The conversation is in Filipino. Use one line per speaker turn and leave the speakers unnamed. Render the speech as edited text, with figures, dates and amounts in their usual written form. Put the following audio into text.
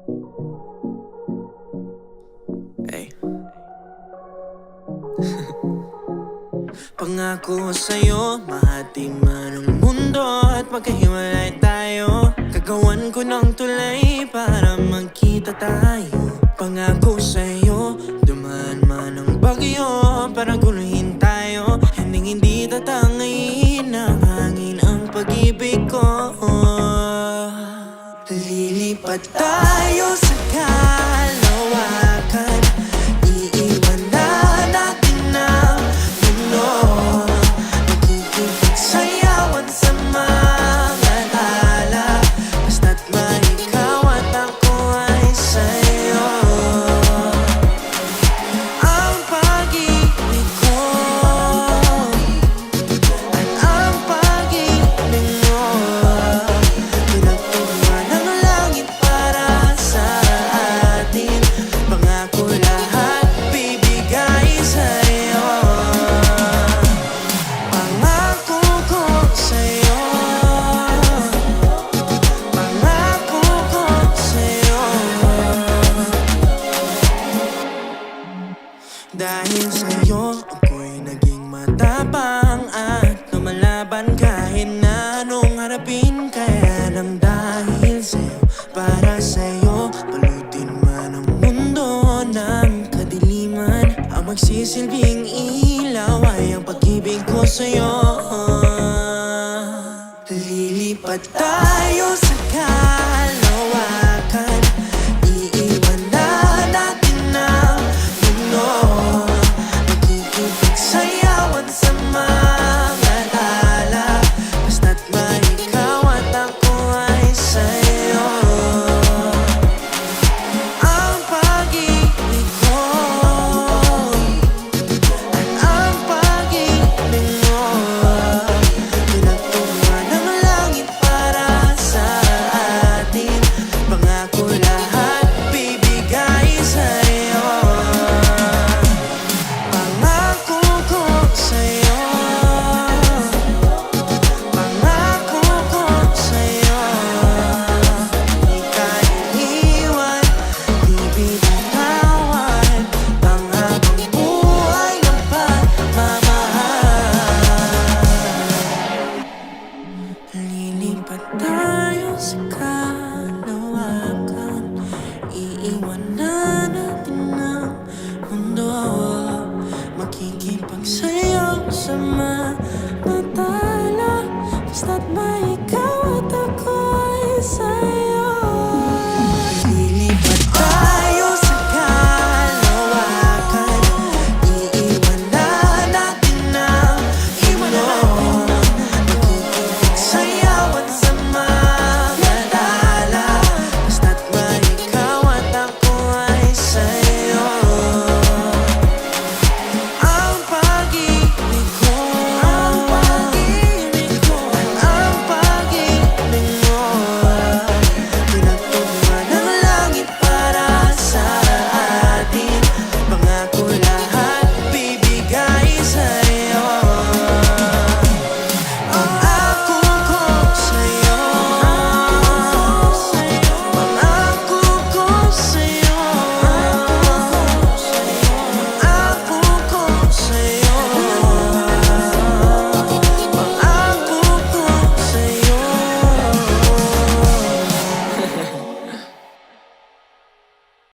Hey. Pangako sa'yo, mahati man ang mundo at magkahiwalay tayo. Gagawan ko ng tulay para magkita tayo. Pangako sa'yo, dumaan man ang bagyo para guluhin tayo. Hindi tatangayin ng hangin ang pag-ibig ko. Lilipat tayo sa kalawakan. Iiwan na natin ang mundo. Magiging sayawan sa mga tala. Basta't may ikaw at ako ay sa'yo. Ang pag-ibig ko at ang pag-ibig mo, pinagtugma ng langit para sa atin. Pangako lahat bibigay sa'yo. Pangako ko sa'yo. Pangako ko sa'yo. Dahil sa'yo, ako'y naging matapang at lumalaban kahit na anong harapin. Kaya lang dahil sa'yo, para sa'yo, palutin man ang mundo ng kadiliman. Ang magsisilbing ilaw ay ang pag-ibig ko sa'yo. Lilipat tayo